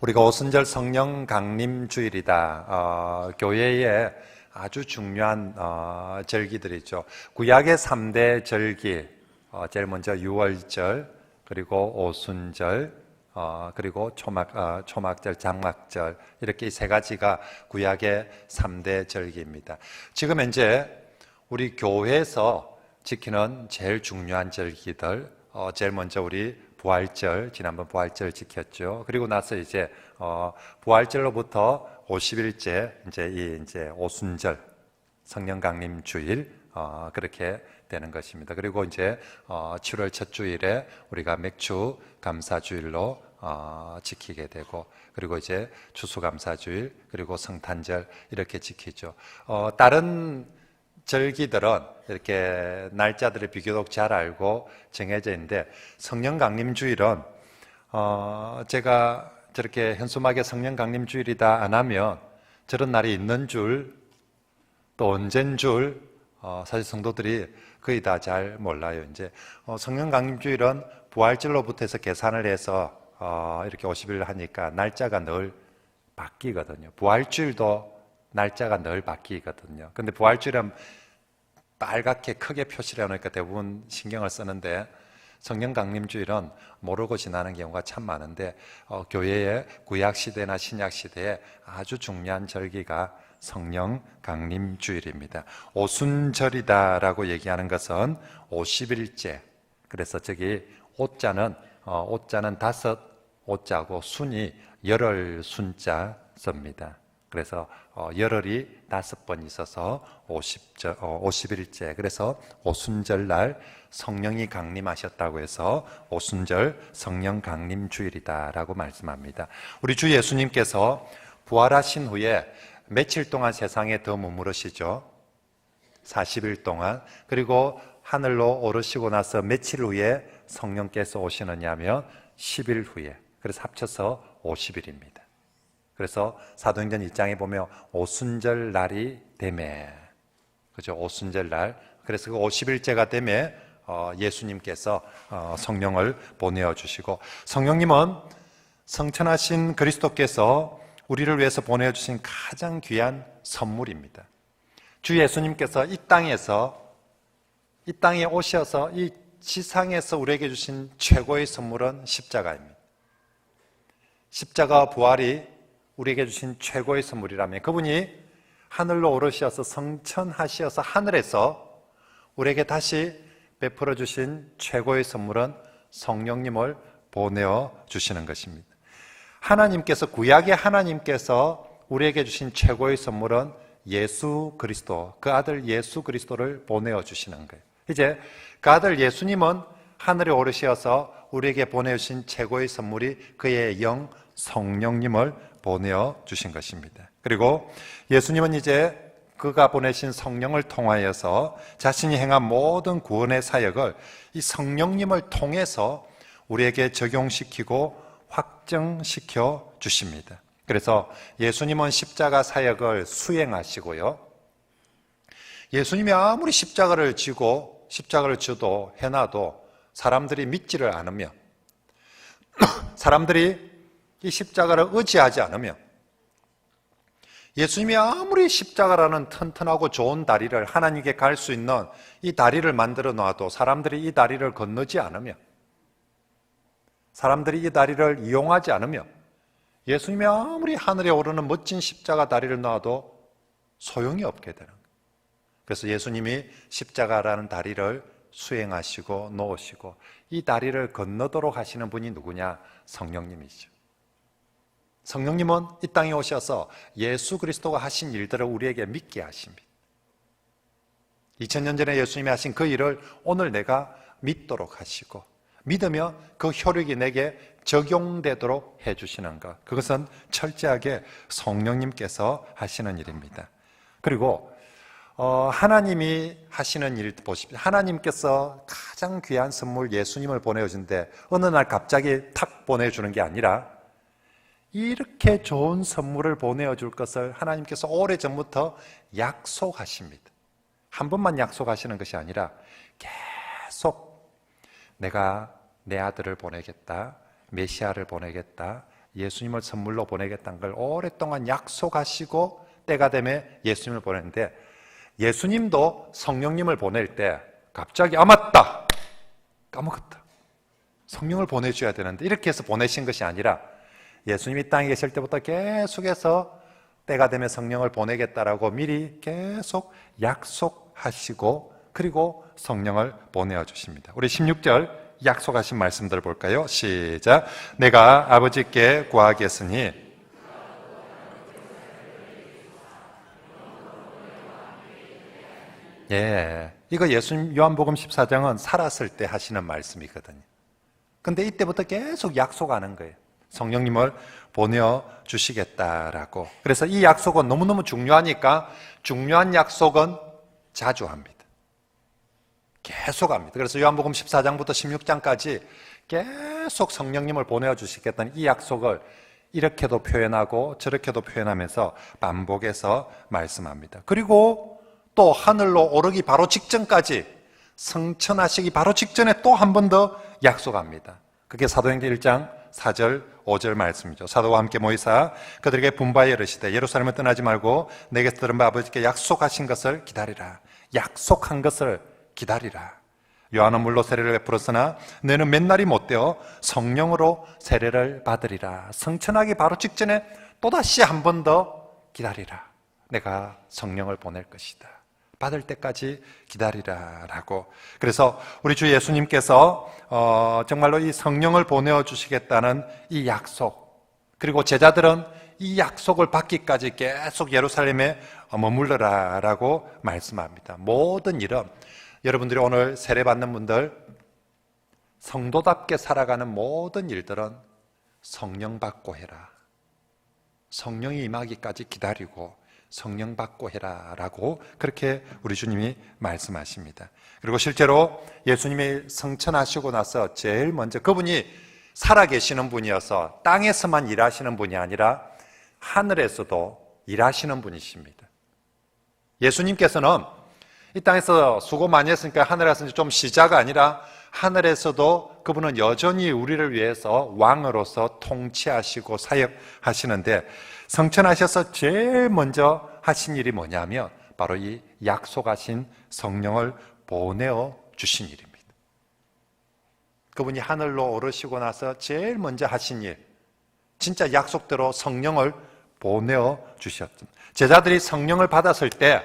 우리가 오순절 성령 강림 주일이다. 교회의 아주 중요한 절기들이죠. 구약의 3대 절기, 제일 먼저 유월절, 그리고 오순절, 그리고 초막절, 장막절, 이렇게 세 가지가 구약의 3대 절기입니다. 지금 현재 우리 교회에서 지키는 제일 중요한 절기들, 제일 먼저 우리 부활절, 지난번 부활절 지켰죠. 그리고 나서 이제 부활절로부터 50일째 이제 오순절, 성령 강림 주일, 그렇게 되는 것입니다. 그리고 이제 7월 첫 주일에 우리가 맥주 감사 주일로 지키게 되고, 그리고 이제 추수감사 주일, 그리고 성탄절 이렇게 지키죠. 다른 절기들은 이렇게 날짜들을 비교적 잘 알고 정해져 있는데, 성령 강림 주일은 제가 저렇게 현수막에 성령 강림 주일이다 안 하면 저런 날이 있는 줄, 또 언젠 줄 사실 성도들이 거의 다 잘 몰라요. 이제 성령 강림 주일은 부활절로부터 해서 계산을 해서 이렇게 50일 하니까 날짜가 늘 바뀌거든요. 부활주일도 날짜가 늘 바뀌거든요. 근데 부활주일은 빨갛게 크게 표시를 해놓으니까 대부분 신경을 쓰는데, 성령 강림주일은 모르고 지나는 경우가 참 많은데, 교회의 구약시대나 신약시대에 아주 중요한 절기가 성령 강림주일입니다. 오순절이다라고 얘기하는 것은 50일째. 그래서 저기 오자는 다섯 오자고 순이 열흘 순자 씁니다. 그래서 열흘이 5번 있어서 50일째. 그래서 오순절날 성령이 강림하셨다고 해서 오순절 성령 강림 주일이다라고 말씀합니다. 우리 주 예수님께서 부활하신 후에 며칠 동안 세상에 더 머무르시죠? 40일 동안. 그리고 하늘로 오르시고 나서 며칠 후에 성령께서 오시느냐 하면 10일 후에. 그래서 합쳐서 50일입니다. 그래서 사도행전 1장에 보면 오순절 날이 되매, 그죠? 오순절 날. 그래서 그 50일째가 되매 예수님께서 성령을 보내어 주시고, 성령님은 성천하신 그리스도께서 우리를 위해서 보내어 주신 가장 귀한 선물입니다. 주 예수님께서 이 땅에 오셔서 이 지상에서 우리에게 주신 최고의 선물은 십자가입니다. 십자가와 부활이 우리에게 주신 최고의 선물이라면, 그분이 하늘로 오르셔서 성천하시어서 하늘에서 우리에게 다시 베풀어 주신 최고의 선물은 성령님을 보내어 주시는 것입니다. 하나님께서, 구약의 하나님께서 우리에게 주신 최고의 선물은 예수 그리스도, 그 아들 예수 그리스도를 보내어 주시는 거예요. 이제 그 아들 예수님은 하늘에 오르셔서 우리에게 보내주신 최고의 선물이 그의 영 성령님을 보내어 주신 것입니다. 그리고 예수님은 이제 그가 보내신 성령을 통하여서 자신이 행한 모든 구원의 사역을 이 성령님을 통해서 우리에게 적용시키고 확정시켜 주십니다. 그래서 예수님은 십자가 사역을 수행하시고요, 예수님이 아무리 십자가를 져도 해놔도 사람들이 믿지를 않으며, 사람들이 이 십자가를 의지하지 않으며, 예수님이 아무리 십자가라는 튼튼하고 좋은 다리를, 하나님께 갈 수 있는 이 다리를 만들어 놔도 사람들이 이 다리를 건너지 않으며, 사람들이 이 다리를 이용하지 않으며, 예수님이 아무리 하늘에 오르는 멋진 십자가 다리를 놔도 소용이 없게 되는 거예요. 그래서 예수님이 십자가라는 다리를 수행하시고 놓으시고, 이 다리를 건너도록 하시는 분이 누구냐? 성령님이죠. 성령님은 이 땅에 오셔서 예수 그리스도가 하신 일들을 우리에게 믿게 하십니다. 2000년 전에 예수님이 하신 그 일을 오늘 내가 믿도록 하시고, 믿으며 그 효력이 내게 적용되도록 해주시는 것, 그것은 철저하게 성령님께서 하시는 일입니다. 그리고 하나님이 하시는 일 보십시오. 하나님께서 가장 귀한 선물 예수님을 보내주는데 어느 날 갑자기 탁 보내주는 게 아니라, 이렇게 좋은 선물을 보내줄 것을 하나님께서 오래전부터 약속하십니다. 한 번만 약속하시는 것이 아니라 계속 내가 내 아들을 보내겠다, 메시아를 보내겠다, 예수님을 선물로 보내겠다는 걸 오랫동안 약속하시고 때가 되면 예수님을 보냈는데, 예수님도 성령님을 보낼 때 갑자기 맞다! 까먹었다. 성령을 보내줘야 되는데 이렇게 해서 보내신 것이 아니라 예수님이 땅에 계실 때부터 계속해서 때가 되면 성령을 보내겠다라고 미리 계속 약속하시고 그리고 성령을 보내주십니다. 우리 16절 약속하신 말씀들 볼까요? 시작. 내가 아버지께 구하겠으니 이거 예수님 요한복음 14장은 살았을 때 하시는 말씀이거든요. 근데 이때부터 계속 약속하는 거예요. 성령님을 보내주시겠다라고. 그래서 이 약속은 너무너무 중요하니까 중요한 약속은 자주 합니다. 계속 합니다. 그래서 요한복음 14장부터 16장까지 계속 성령님을 보내주시겠다는 이 약속을 이렇게도 표현하고 저렇게도 표현하면서 반복해서 말씀합니다. 그리고 또 하늘로 오르기 바로 직전까지, 성천하시기 바로 직전에 또 한 번 더 약속합니다. 그게 사도행전 1장 4절 5절 말씀이죠. 사도와 함께 모이사 그들에게 분바에 이르시되 예루살렘을 떠나지 말고 내게서 들은 바 아버지께 약속하신 것을 기다리라. 약속한 것을 기다리라. 요한은 물로 세례를 베풀었으나 너는 맨날이 못되어 성령으로 세례를 받으리라. 성천하기 바로 직전에 또다시 한 번 더 기다리라. 내가 성령을 보낼 것이다. 받을 때까지 기다리라 라고. 그래서 우리 주 예수님께서 정말로 이 성령을 보내주시겠다는 이 약속, 그리고 제자들은 이 약속을 받기까지 계속 예루살렘에 머물러라 라고 말씀합니다. 모든 일은 여러분들이 오늘 세례받는 분들, 성도답게 살아가는 모든 일들은 성령 받고 해라. 성령이 임하기까지 기다리고 성령 받고 해라 라고 그렇게 우리 주님이 말씀하십니다. 그리고 실제로 예수님이 성천하시고 나서 제일 먼저, 그분이 살아계시는 분이어서 땅에서만 일하시는 분이 아니라 하늘에서도 일하시는 분이십니다. 예수님께서는 이 땅에서 수고 많이 했으니까 하늘에서 좀 쉬자가 아니라 하늘에서도 그분은 여전히 우리를 위해서 왕으로서 통치하시고 사역하시는데, 성천하셔서 제일 먼저 하신 일이 뭐냐면 바로 이 약속하신 성령을 보내어 주신 일입니다. 그분이 하늘로 오르시고 나서 제일 먼저 하신 일, 진짜 약속대로 성령을 보내어 주셨습니다. 제자들이 성령을 받았을 때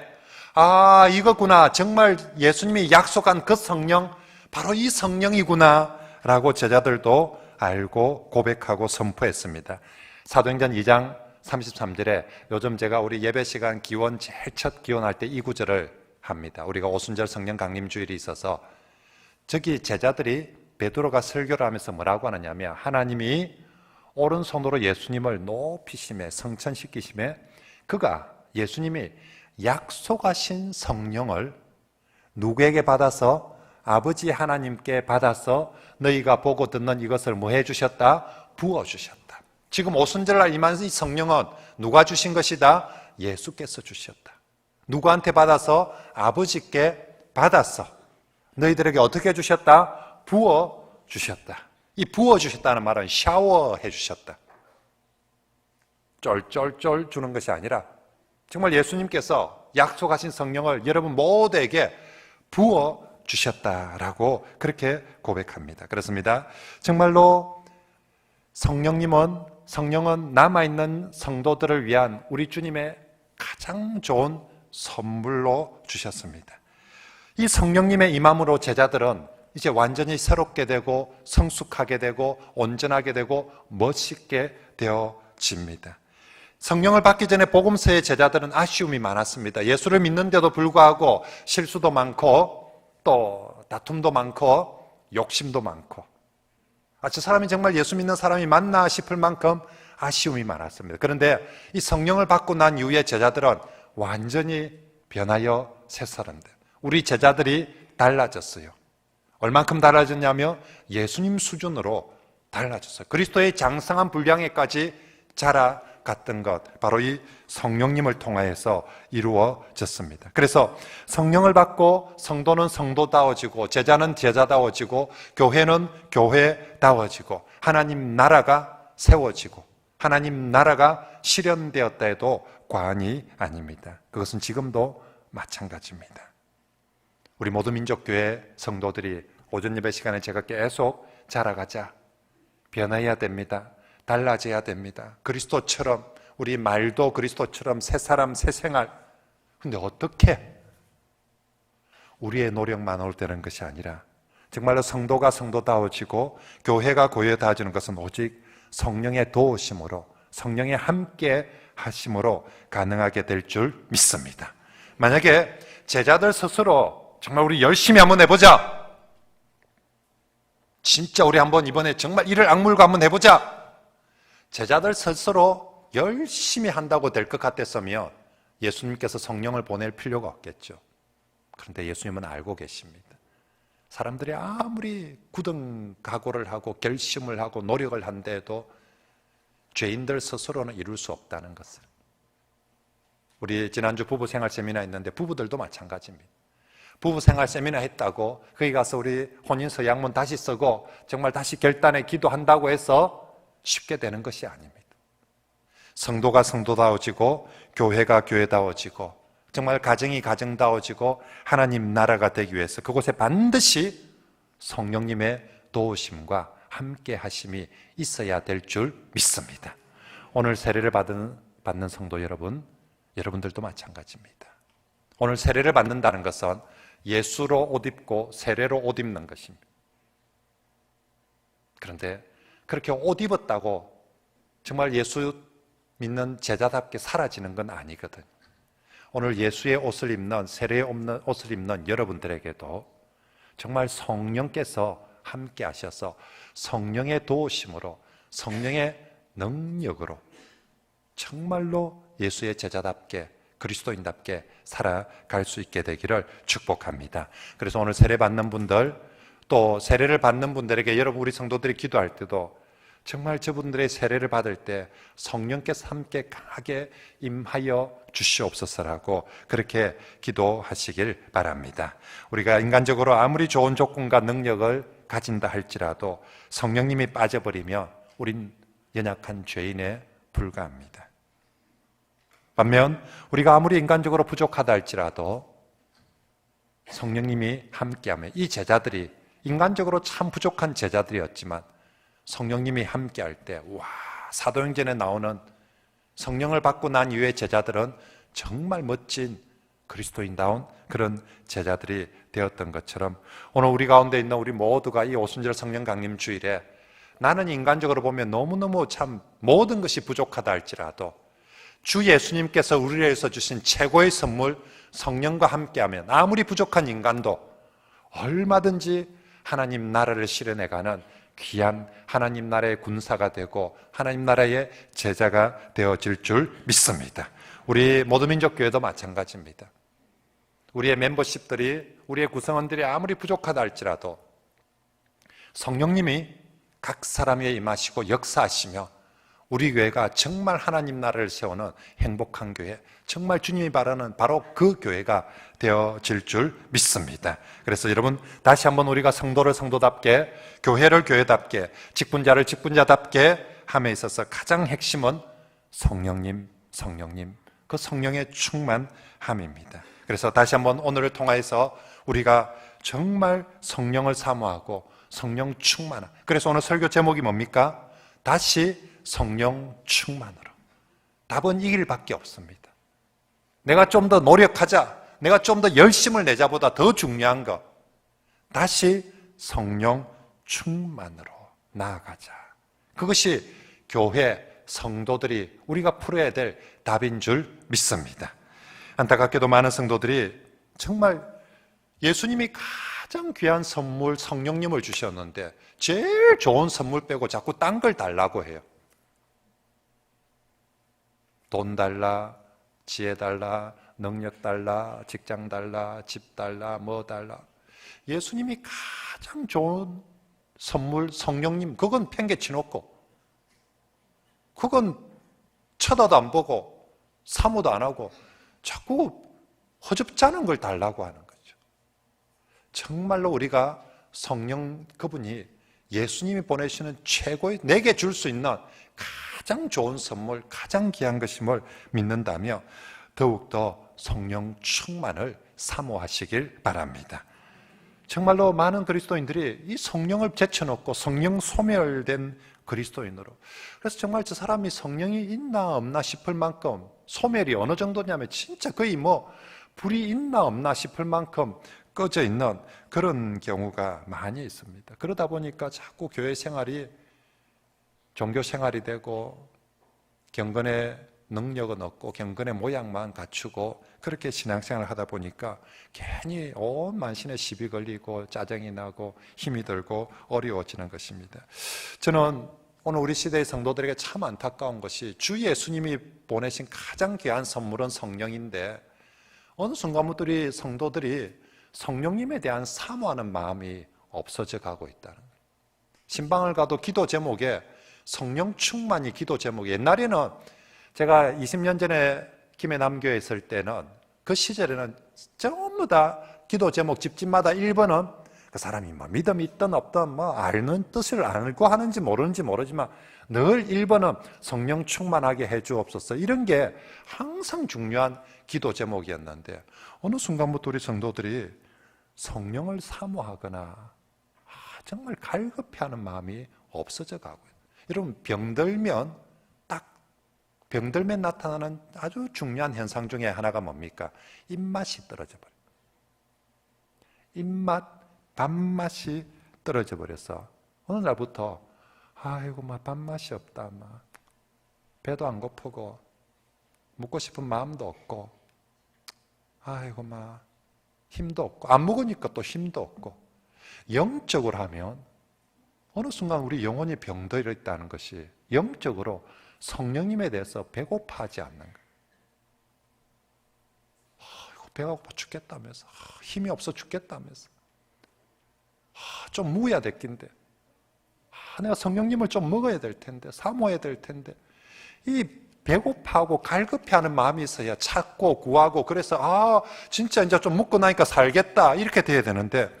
이거구나, 정말 예수님이 약속한 그 성령, 바로 이 성령이구나 라고 제자들도 알고 고백하고 선포했습니다. 사도행전 2장 33절에 요즘 제가 우리 예배 시간 기원, 제일 첫 기원할 때 이 구절을 합니다. 우리가 오순절 성령 강림 주일이 있어서 저기 제자들이 베드로가 설교를 하면서 뭐라고 하느냐면, 하나님이 오른손으로 예수님을 높이심에, 성천시키심에 그가, 예수님이 약속하신 성령을 누구에게 받아서? 아버지 하나님께 받아서 너희가 보고 듣는 이것을 뭐 해주셨다? 부어주셨다. 지금 오순절날 임한 이 성령은 누가 주신 것이다? 예수께서 주셨다. 누구한테 받아서? 아버지께 받아서 너희들에게 어떻게 주셨다? 부어주셨다. 이 부어주셨다는 말은 샤워해 주셨다. 쫄쫄쫄 주는 것이 아니라 정말 예수님께서 약속하신 성령을 여러분 모두에게 부어주셨다라고 그렇게 고백합니다. 그렇습니다. 정말로 성령은 남아있는 성도들을 위한 우리 주님의 가장 좋은 선물로 주셨습니다. 이 성령님의 임함으로 제자들은 이제 완전히 새롭게 되고 성숙하게 되고 온전하게 되고 멋있게 되어집니다. 성령을 받기 전에 복음서의 제자들은 아쉬움이 많았습니다. 예수를 믿는데도 불구하고 실수도 많고 또 다툼도 많고 욕심도 많고, 저 사람이 정말 예수 믿는 사람이 맞나 싶을 만큼 아쉬움이 많았습니다. 그런데 이 성령을 받고 난 이후에 제자들은 완전히 변하여 새 사람들, 우리 제자들이 달라졌어요. 얼만큼 달라졌냐면 예수님 수준으로 달라졌어요. 그리스도의 장성한 분량에까지 자라갔던 것, 바로 이 성령님을 통하여서 이루어졌습니다. 그래서 성령을 받고 성도는 성도다워지고 제자는 제자다워지고 교회는 교회다워지고 하나님 나라가 세워지고 하나님 나라가 실현되었다 해도 과언이 아닙니다. 그것은 지금도 마찬가지입니다. 우리 모두 민족교회 성도들이 오전 예배 시간에 제가 계속 자라가자, 변해야 됩니다. 달라져야 됩니다. 그리스도처럼, 우리 말도 그리스도처럼 새 사람 새 생활. 근데 어떻게? 우리의 노력만 되는 것이 아니라 정말로 성도가 성도다워지고 교회가 교회다워지는 것은 오직 성령의 도우심으로, 성령의 함께 하심으로 가능하게 될 줄 믿습니다. 만약에 제자들 스스로 정말 우리 열심히 한번 해보자, 진짜 우리 한번 이번에 정말 이를 악물고 한번 해보자, 제자들 스스로 열심히 한다고 될 것 같았으면 예수님께서 성령을 보낼 필요가 없겠죠. 그런데 예수님은 알고 계십니다. 사람들이 아무리 굳은 각오를 하고 결심을 하고 노력을 한데도 죄인들 스스로는 이룰 수 없다는 것을. 우리 지난주 부부 생활 세미나 했는데 부부들도 마찬가지입니다. 부부 생활 세미나 했다고 거기 가서 우리 혼인서 양문 다시 쓰고 정말 다시 결단에 기도한다고 해서 쉽게 되는 것이 아닙니다. 성도가 성도다워지고 교회가 교회다워지고 정말 가정이 가정다워지고 하나님 나라가 되기 위해서 그곳에 반드시 성령님의 도우심과 함께 하심이 있어야 될 줄 믿습니다. 오늘 세례를 받는 성도 여러분, 여러분들도 마찬가지입니다. 오늘 세례를 받는다는 것은 예수로 옷 입고 세례로 옷 입는 것입니다. 그런데 그렇게 옷 입었다고 정말 예수 믿는 제자답게 사라지는 건 아니거든요. 오늘 예수의 옷을 입는, 세례의 옷을 입는 여러분들에게도 정말 성령께서 함께 하셔서 성령의 도우심으로, 성령의 능력으로 정말로 예수의 제자답게, 그리스도인답게 살아갈 수 있게 되기를 축복합니다. 그래서 오늘 세례 받는 분들, 또 세례를 받는 분들에게 여러분, 우리 성도들이 기도할 때도 정말 저분들의 세례를 받을 때 성령께서 함께 강하게 임하여 주시옵소서라고 그렇게 기도하시길 바랍니다. 우리가 인간적으로 아무리 좋은 조건과 능력을 가진다 할지라도 성령님이 빠져버리면 우린 연약한 죄인에 불과합니다. 반면 우리가 아무리 인간적으로 부족하다 할지라도 성령님이 함께하면, 이 제자들이 인간적으로 참 부족한 제자들이었지만 성령님이 함께할 때, 와, 사도행전에 나오는 성령을 받고 난 이후의 제자들은 정말 멋진 그리스도인다운 그런 제자들이 되었던 것처럼 오늘 우리 가운데 있는 우리 모두가 이 오순절 성령 강림 주일에 나는 인간적으로 보면 너무너무 참 모든 것이 부족하다 할지라도 주 예수님께서 우리를 위해서 주신 최고의 선물 성령과 함께하면 아무리 부족한 인간도 얼마든지 하나님 나라를 실현해가는 귀한 하나님 나라의 군사가 되고 하나님 나라의 제자가 되어질 줄 믿습니다. 우리 모두민족교회도 마찬가지입니다. 우리의 멤버십들이, 우리의 구성원들이 아무리 부족하다 할지라도 성령님이 각 사람 위에 임하시고 역사하시며 우리 교회가 정말 하나님 나라를 세우는 행복한 교회, 정말 주님이 바라는 바로 그 교회가 되어질 줄 믿습니다. 그래서 여러분, 다시 한번 우리가 성도를 성도답게, 교회를 교회답게, 직분자를 직분자답게 함에 있어서 가장 핵심은 성령님, 그 성령의 충만함입니다. 그래서 다시 한번 오늘을 통해서 우리가 정말 성령을 사모하고 성령 충만함. 그래서 오늘 설교 제목이 뭡니까? 다시 성령 충만으로. 답은 이 길밖에 없습니다. 내가 좀 더 노력하자, 내가 좀 더 열심을 내자보다 더 중요한 것, 다시 성령 충만으로 나아가자. 그것이 교회 성도들이 우리가 풀어야 될 답인 줄 믿습니다. 안타깝게도 많은 성도들이 정말 예수님이 가장 귀한 선물 성령님을 주셨는데 제일 좋은 선물 빼고 자꾸 딴 걸 달라고 해요. 돈 달라, 지혜 달라, 능력 달라, 직장 달라, 집 달라, 뭐 달라. 예수님이 가장 좋은 선물 성령님, 그건 팽개치 놓고 그건 쳐다도 안 보고 사모도 안 하고 자꾸 허접잖은 걸 달라고 하는 거죠. 정말로 우리가 성령, 그분이 예수님이 보내시는 최고의, 내게 줄 수 있는 가장 좋은 선물, 가장 귀한 것임을 믿는다며 더욱더 성령 충만을 사모하시길 바랍니다. 정말로 많은 그리스도인들이 이 성령을 제쳐놓고 성령 소멸된 그리스도인으로, 그래서 정말 저 사람이 성령이 있나 없나 싶을 만큼 소멸이 어느 정도냐면 진짜 거의 불이 있나 없나 싶을 만큼 꺼져 있는 그런 경우가 많이 있습니다. 그러다 보니까 자꾸 교회 생활이 종교 생활이 되고 경건의 능력은 없고 경건의 모양만 갖추고 그렇게 신앙생활을 하다 보니까 괜히 온 만신에 시비 걸리고 짜증이 나고 힘이 들고 어려워지는 것입니다. 저는 오늘 우리 시대의 성도들에게 참 안타까운 것이 주 예수님이 보내신 가장 귀한 선물은 성령인데 어느 순간부터 성도들이 성령님에 대한 사모하는 마음이 없어져 가고 있다는 거예요. 신방을 가도 기도 제목에 성령 충만이 기도 제목이, 옛날에는 제가 20년 전에 김해남교에 있을 때는 그 시절에는 전부 다 기도 제목 집집마다 1번은 그 사람이 믿음이 있든 없든 아는 뜻을 알고 하는지 모르는지 모르지만 늘 1번은 성령 충만하게 해주옵소서, 이런 게 항상 중요한 기도 제목이었는데 어느 순간부터 우리 성도들이 성령을 사모하거나 정말 갈급해하는 마음이 없어져 가고 있어요. 여러분, 병들면 나타나는 아주 중요한 현상 중에 하나가 뭡니까? 입맛이 떨어져 버려요. 밥맛이 떨어져 버려서 어느 날부터 아이고 밥맛이 없다, 배도 안 고프고 먹고 싶은 마음도 없고 아이고 힘도 없고, 안 먹으니까 또 힘도 없고, 영적으로 하면 어느 순간 우리 영혼이 병들어 있다는 것이 영적으로 성령님에 대해서 배고파하지 않는 거예요. 배가 고파 죽겠다면서, 힘이 없어 죽겠다면서, 좀 무야 될 낀데, 내가 성령님을 좀 먹어야 될 텐데, 사모해야 될 텐데, 이 배고파하고 갈급해하는 마음이 있어야 찾고 구하고, 그래서 진짜 이제 좀 먹고 나니까 살겠다 이렇게 돼야 되는데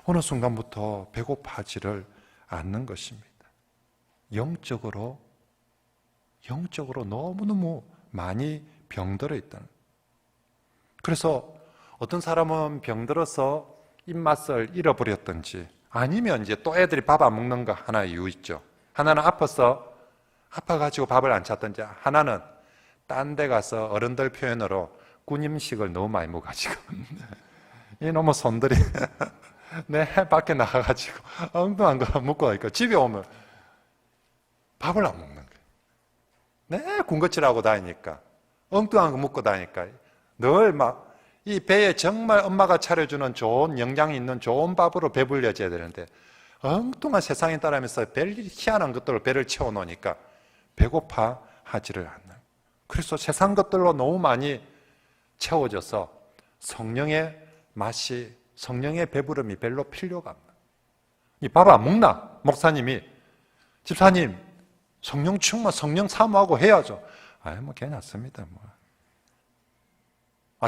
어느 순간부터 배고파지를 않는 것입니다. 영적으로 너무너무 많이 병들어 있다는. 그래서 어떤 사람은 병들어서 입맛을 잃어버렸든지, 아니면 이제 또 애들이 밥 안 먹는 거 하나 이유 있죠. 하나는 아파가지고 밥을 안 찾든지, 하나는 딴 데 가서 어른들 표현으로 군임식을 너무 많이 먹어가지고 이놈의 손들이 밖에 나가가지고 엉뚱한 거 먹고 나니까 집에 오면 밥을 안 먹는 거예요. 군것질하고 다니니까, 엉뚱한 거 먹고 다니니까 늘 이 배에 정말 엄마가 차려주는 좋은 영양이 있는 좋은 밥으로 배불려져야 되는데 엉뚱한 세상에 따라면서 희한한 것들로 배를 채워놓으니까 배고파하지를 않는. 그래서 세상 것들로 너무 많이 채워져서 성령의 맛이, 성령의 배부름이 별로 필요가 없는. 이 밥 안 먹나? 목사님이, 집사님 성령 충만, 성령 사모하고 해야죠. 괜찮습니다.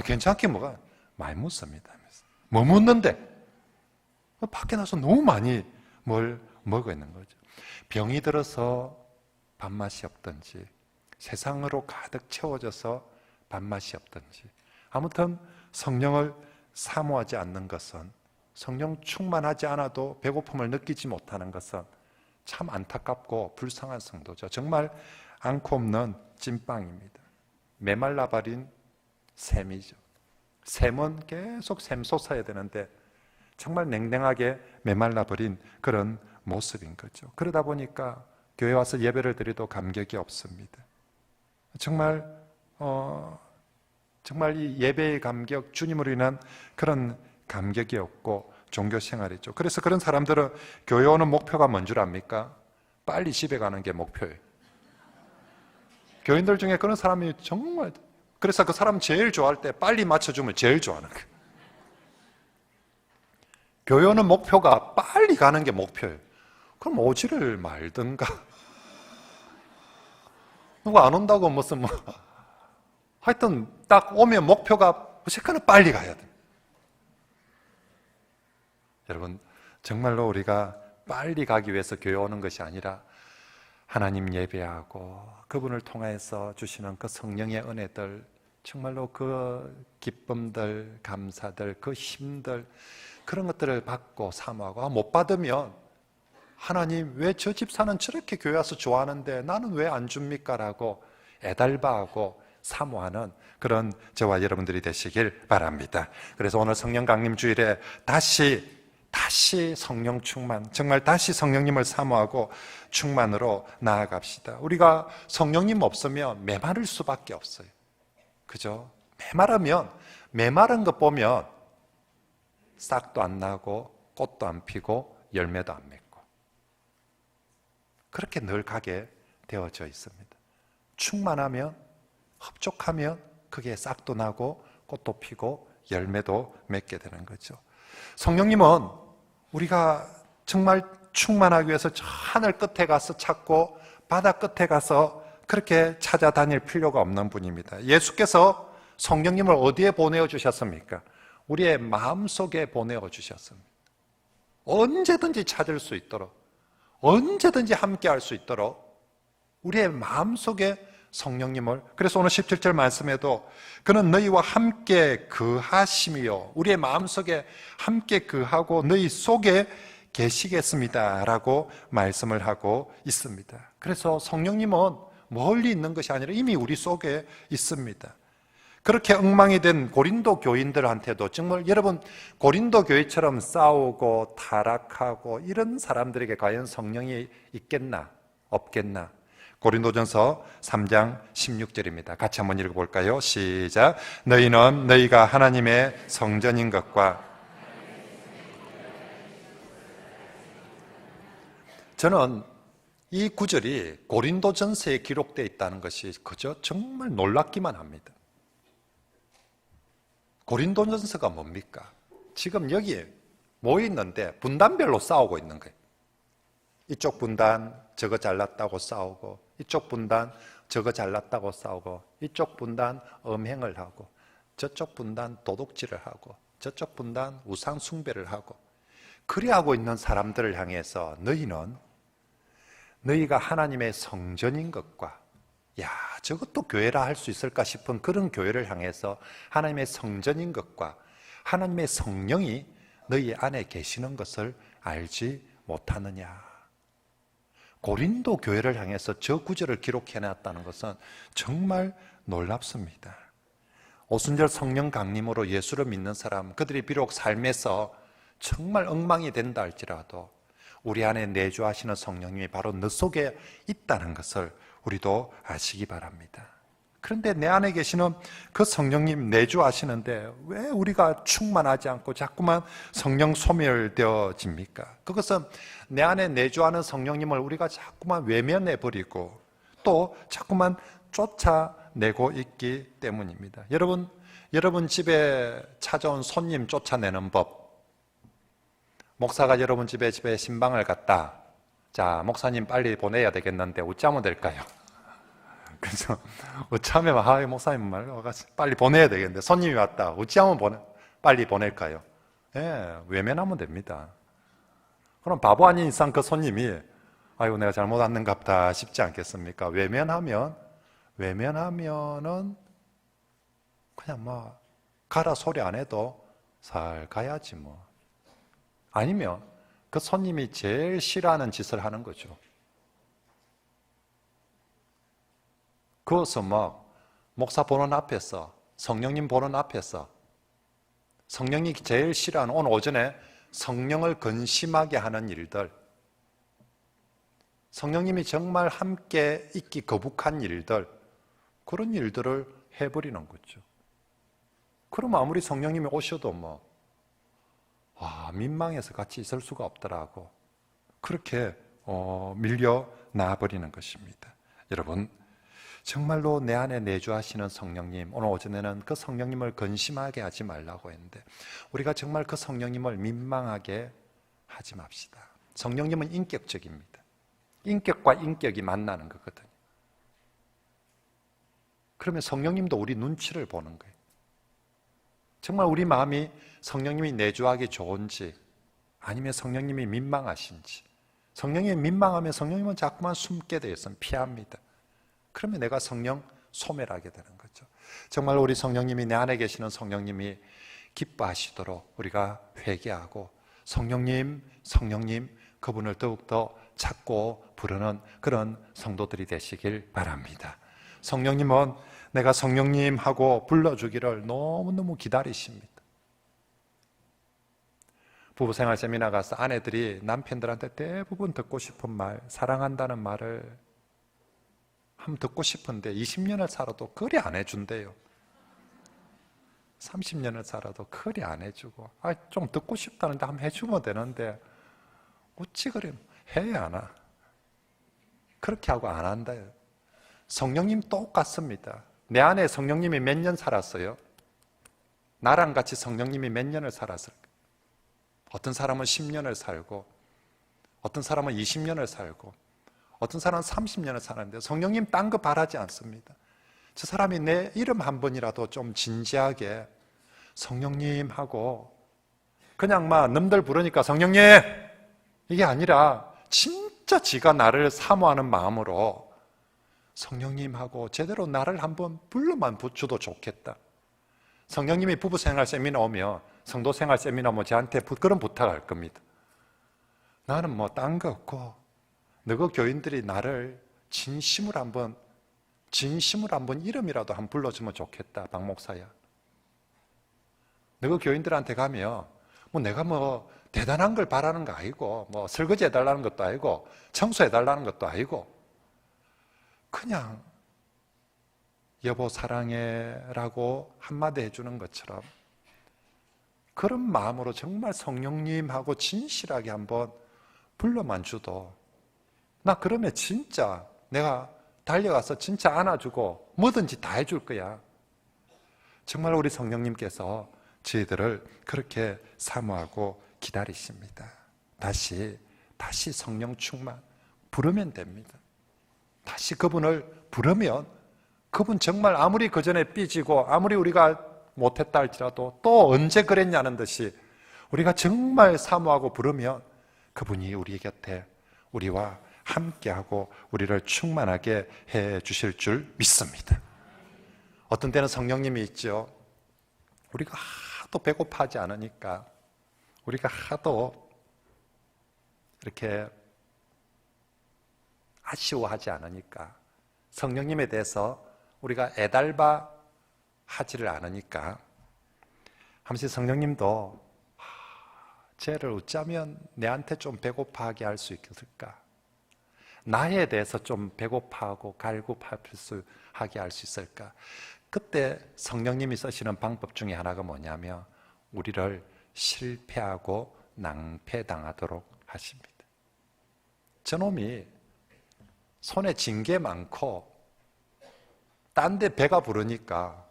괜찮긴 뭐가 많이 묻습니다. 뭐 묻는데? 밖에 나서 너무 많이 뭘 먹어 있는 거죠. 병이 들어서 밥맛이 없든지, 세상으로 가득 채워져서 밥맛이 없든지, 아무튼 성령을 사모하지 않는 것은, 성령 충만하지 않아도 배고픔을 느끼지 못하는 것은 참 안타깝고 불쌍한 성도죠. 정말 않고 없는 찐빵입니다. 메말라버린 샘이죠. 샘은 계속 샘솟아야 되는데 정말 냉랭하게 메말라버린 그런 모습인 거죠. 그러다 보니까 교회 와서 예배를 드려도 감격이 없습니다. 정말 이 예배의 감격, 주님으로 인한 그런 감격이 없고 종교 생활이죠. 그래서 그런 사람들은 교회 오는 목표가 뭔 줄 압니까? 빨리 집에 가는 게 목표예요. 교인들 중에 그런 사람이 정말, 그래서 그 사람 제일 좋아할 때 빨리 맞춰주면 제일 좋아하는 거예요. 교회 오는 목표가 빨리 가는 게 목표예요. 그럼 오지를 말든가. 누가 안 온다고 무슨 하여튼 딱 오면 목표가 무조건 빨리 가야 돼. 여러분, 정말로 우리가 빨리 가기 위해서 교회 오는 것이 아니라 하나님 예배하고 그분을 통해서 주시는 그 성령의 은혜들, 정말로 그 기쁨들, 감사들, 그 힘들, 그런 것들을 받고 사모하고, 못 받으면 하나님 왜 저 집사는 저렇게 교회 와서 좋아하는데 나는 왜 안 줍니까? 라고 애달바하고 사모하는 그런 저와 여러분들이 되시길 바랍니다. 그래서 오늘 성령 강림 주일에 다시 성령 충만, 정말 다시 성령님을 사모하고 충만으로 나아갑시다. 우리가 성령님 없으면 메마를 수밖에 없어요. 그죠? 메마른 것 보면 싹도 안 나고 꽃도 안 피고 열매도 안 맺고 그렇게 늘 가게 되어져 있습니다. 충만하면, 흡족하면 그게 싹도 나고 꽃도 피고 열매도 맺게 되는 거죠. 성령님은 우리가 정말 충만하기 위해서 저 하늘 끝에 가서 찾고 바다 끝에 가서 그렇게 찾아다닐 필요가 없는 분입니다. 예수께서 성령님을 어디에 보내어 주셨습니까? 우리의 마음속에 보내어 주셨습니다. 언제든지 찾을 수 있도록, 언제든지 함께 할 수 있도록 우리의 마음속에 성령님을, 그래서 오늘 17절 말씀에도 그는 너희와 함께 거하심이요, 우리의 마음속에 함께 거하고 너희 속에 계시겠습니다 라고 말씀을 하고 있습니다. 그래서 성령님은 멀리 있는 것이 아니라 이미 우리 속에 있습니다. 그렇게 엉망이 된 고린도 교인들한테도 정말 여러분, 고린도 교회처럼 싸우고 타락하고 이런 사람들에게 과연 성령이 있겠나 없겠나? 고린도전서 3장 16절입니다. 같이 한번 읽어볼까요? 시작. 너희는 너희가 하나님의 성전인 것과, 저는 이 구절이 고린도전서에 기록되어 있다는 것이 그저 정말 놀랍기만 합니다. 고린도전서가 뭡니까? 지금 여기에 모여있는데 분단별로 싸우고 있는 거예요. 이쪽 분단 저거 잘났다고 싸우고, 이쪽 분단 저거 잘났다고 싸우고, 이쪽 분단 음행을 하고, 저쪽 분단 도둑질을 하고, 저쪽 분단 우상 숭배를 하고, 그리 하고 있는 사람들을 향해서 너희는 너희가 하나님의 성전인 것과, 야, 저것도 교회라 할 수 있을까 싶은 그런 교회를 향해서 하나님의 성전인 것과 하나님의 성령이 너희 안에 계시는 것을 알지 못하느냐. 고린도 교회를 향해서 저 구절을 기록해놨다는 것은 정말 놀랍습니다. 오순절 성령 강림으로 예수를 믿는 사람, 그들이 비록 삶에서 정말 엉망이 된다 할지라도 우리 안에 내주하시는 성령님이 바로 너 속에 있다는 것을 우리도 아시기 바랍니다. 그런데 내 안에 계시는 그 성령님 내주하시는데 왜 우리가 충만하지 않고 자꾸만 성령 소멸되어집니까? 그것은 내 안에 내주하는 성령님을 우리가 자꾸만 외면해버리고 또 자꾸만 쫓아내고 있기 때문입니다. 여러분 집에 찾아온 손님 쫓아내는 법. 목사가 여러분 집에 신방을 갔다. 자, 목사님 빨리 보내야 되겠는데 어찌하면 될까요? 그래서 어찌하면 목사님 빨리 보내야 되겠는데 손님이 왔다. 어찌하면 빨리 보낼까요? 예, 외면하면 됩니다. 그럼 바보 아닌 이상 그 손님이 아이고 내가 잘못 왔는갑다 싶지 않겠습니까? 외면하면은 그냥 가라 소리 안 해도 살 가야지 뭐. 아니면 그 손님이 제일 싫어하는 짓을 하는 거죠. 그것은 목사 보는 앞에서, 성령님 보는 앞에서, 성령이 제일 싫어하는, 오늘 오전에 성령을 근심하게 하는 일들, 성령님이 정말 함께 있기 거북한 일들, 그런 일들을 해버리는 거죠. 그러면 아무리 성령님이 오셔도 민망해서 같이 있을 수가 없더라고. 그렇게 밀려 나버리는 것입니다. 여러분, 정말로 내 안에 내주하시는 성령님, 오늘 오전에는 그 성령님을 근심하게 하지 말라고 했는데 우리가 정말 그 성령님을 민망하게 하지 맙시다. 성령님은 인격적입니다. 인격과 인격이 만나는 거거든요. 그러면 성령님도 우리 눈치를 보는 거예요. 정말 우리 마음이 성령님이 내주하기 좋은지 아니면 성령님이 민망하신지, 성령이 민망하면 성령님은 자꾸만 숨게 되어 있으면 피합니다. 그러면 내가 성령 소멸하게 되는 거죠. 정말 우리 성령님이, 내 안에 계시는 성령님이 기뻐하시도록 우리가 회개하고 성령님, 성령님 그분을 더욱더 찾고 부르는 그런 성도들이 되시길 바랍니다. 성령님은 내가 성령님 하고 불러주기를 너무너무 기다리십니다. 부부생활 세미나 가서 아내들이 남편들한테 대부분 듣고 싶은 말, 사랑한다는 말을 한번 듣고 싶은데 20년을 살아도 그리 안 해준대요. 30년을 살아도 그리 안 해주고, 좀 듣고 싶다는데 한번 해주면 되는데 어찌 그래 해야 하나? 그렇게 하고 안 한다요. 성령님 똑같습니다. 내 안에 성령님이 몇 년 살았어요? 나랑 같이 성령님이 몇 년을 살았을까? 어떤 사람은 10년을 살고, 어떤 사람은 20년을 살고, 어떤 사람은 30년을 사는데 성령님 딴 거 바라지 않습니다. 저 사람이 내 이름 한 번이라도 좀 진지하게 성령님 하고, 그냥 막 남들 부르니까 성령님 이게 아니라 진짜 지가 나를 사모하는 마음으로 성령님 하고 제대로 나를 한번 불러만 붙여도 좋겠다. 성령님이 부부생활 세미나 오면, 성도생활 세미나 오면 저한테 그런 부탁할 겁니다. 나는 뭐 딴 거 없고 너희 교인들이 나를 진심으로 한번 이름이라도 한번 불러주면 좋겠다. 박 목사야, 너희 교인들한테 가면 뭐 내가 뭐 대단한 걸 바라는 거 아니고, 뭐 설거지 해달라는 것도 아니고, 청소해달라는 것도 아니고, 그냥 여보 사랑해 라고 한마디 해주는 것처럼 그런 마음으로 정말 성령님하고 진실하게 한번 불러만 주도, 나 그러면 진짜 내가 달려가서 진짜 안아주고 뭐든지 다 해줄 거야. 정말 우리 성령님께서 저희들을 그렇게 사모하고 기다리십니다. 다시 성령 충만 부르면 됩니다. 다시 그분을 부르면 그분 정말 아무리 그전에 삐지고 아무리 우리가 못했다 할지라도 또 언제 그랬냐는 듯이 우리가 정말 사모하고 부르면 그분이 우리 곁에 우리와 함께하고 우리를 충만하게 해 주실 줄 믿습니다. 어떤 때는 성령님이 있죠. 우리가 하도 배고파하지 않으니까, 우리가 하도 이렇게 아쉬워하지 않으니까, 성령님에 대해서 우리가 애달바 하지를 않으니까 한 번씩 성령님도 쟤를 어쩌면 내한테 좀 배고파하게 할 수 있을까? 나에 대해서 좀 배고파하고 갈급하게 할 수 있을까? 그때 성령님이 쓰시는 방법 중에 하나가 뭐냐면 우리를 실패하고 낭패당하도록 하십니다. 저놈이 손에 쥔 게 많고 딴 데 배가 부르니까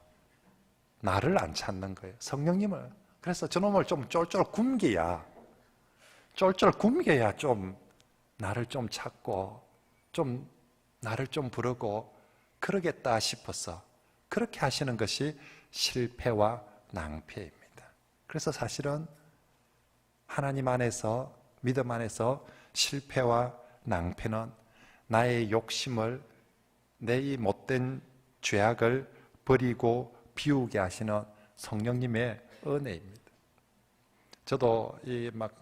나를 안 찾는 거예요. 성령님을. 그래서 저놈을 좀 쫄쫄 굶겨야 좀 나를 좀 찾고 좀 나를 좀 부르고 그러겠다 싶어서 그렇게 하시는 것이 실패와 낭패입니다. 그래서 사실은 하나님 안에서, 믿음 안에서 실패와 낭패는 나의 욕심을, 내 이 못된 죄악을 버리고 비우게 하시는 성령님의 은혜입니다. 저도 이 막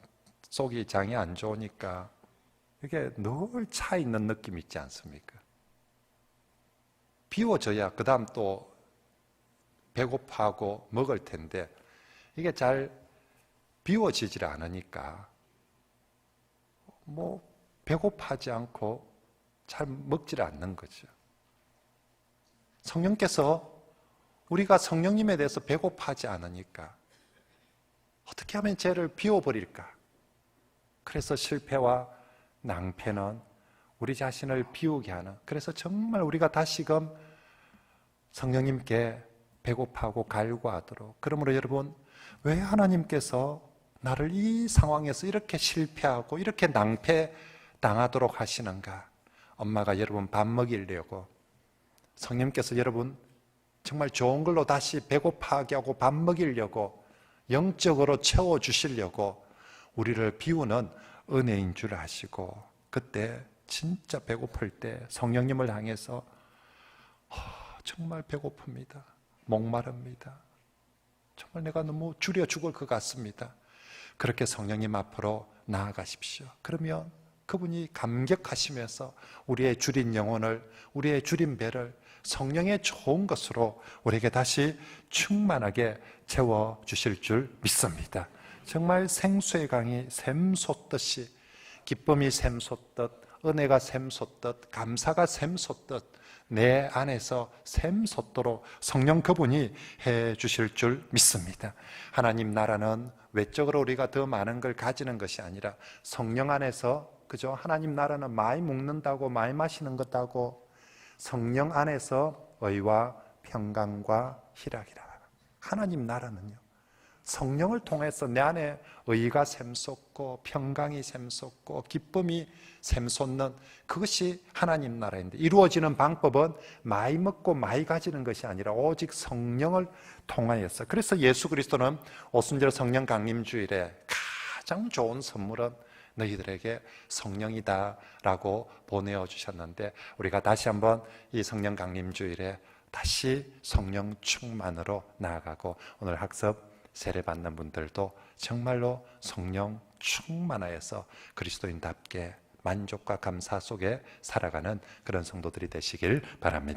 속이 장이 안 좋으니까 이게 늘 차 있는 느낌 있지 않습니까? 비워져야 그 다음 또 배고파하고 먹을 텐데 이게 잘 비워지질 않으니까 뭐 배고파하지 않고 잘 먹질 않는 거죠. 성령께서 우리가 성령님에 대해서 배고파하지 않으니까 어떻게 하면 죄를 비워버릴까? 그래서 실패와 낭패는 우리 자신을 비우게 하는, 그래서 정말 우리가 다시금 성령님께 배고파하고 갈구하도록. 그러므로 여러분, 왜 하나님께서 나를 이 상황에서 이렇게 실패하고 이렇게 낭패 당하도록 하시는가? 엄마가 여러분 밥 먹이려고, 성령님께서 여러분 정말 좋은 걸로 다시 배고파하게 하고 밥 먹이려고, 영적으로 채워주시려고 우리를 비우는 은혜인 줄 아시고 그때 진짜 배고플 때 성령님을 향해서 정말 배고픕니다. 목마릅니다. 정말 내가 너무 줄여 죽을 것 같습니다. 그렇게 성령님 앞으로 나아가십시오. 그러면 그분이 감격하시면서 우리의 줄인 영혼을, 우리의 줄인 배를 성령의 좋은 것으로 우리에게 다시 충만하게 채워주실 줄 믿습니다. 정말 생수의 강이 샘솟듯이, 기쁨이 샘솟듯, 은혜가 샘솟듯, 감사가 샘솟듯 내 안에서 샘솟도록 성령 그분이 해 주실 줄 믿습니다. 하나님 나라는 외적으로 우리가 더 많은 걸 가지는 것이 아니라 성령 안에서, 그죠? 하나님 나라는 많이 먹는다고 많이 마시는 것하고 성령 안에서 의와 평강과 희락이라. 하나님 나라는요, 성령을 통해서 내 안에 의가 샘솟고 평강이 샘솟고 기쁨이 샘솟는 그것이 하나님 나라인데, 이루어지는 방법은 많이 먹고 많이 가지는 것이 아니라 오직 성령을 통하여서. 그래서 예수 그리스도는 오순절 성령 강림주일에 가장 좋은 선물은 너희들에게 성령이다라고 보내어 주셨는데, 우리가 다시 한번 이 성령 강림주일에 다시 성령 충만으로 나아가고, 오늘 학습 세례받는 분들도 정말로 성령 충만하여서 그리스도인답게 만족과 감사 속에 살아가는 그런 성도들이 되시길 바랍니다.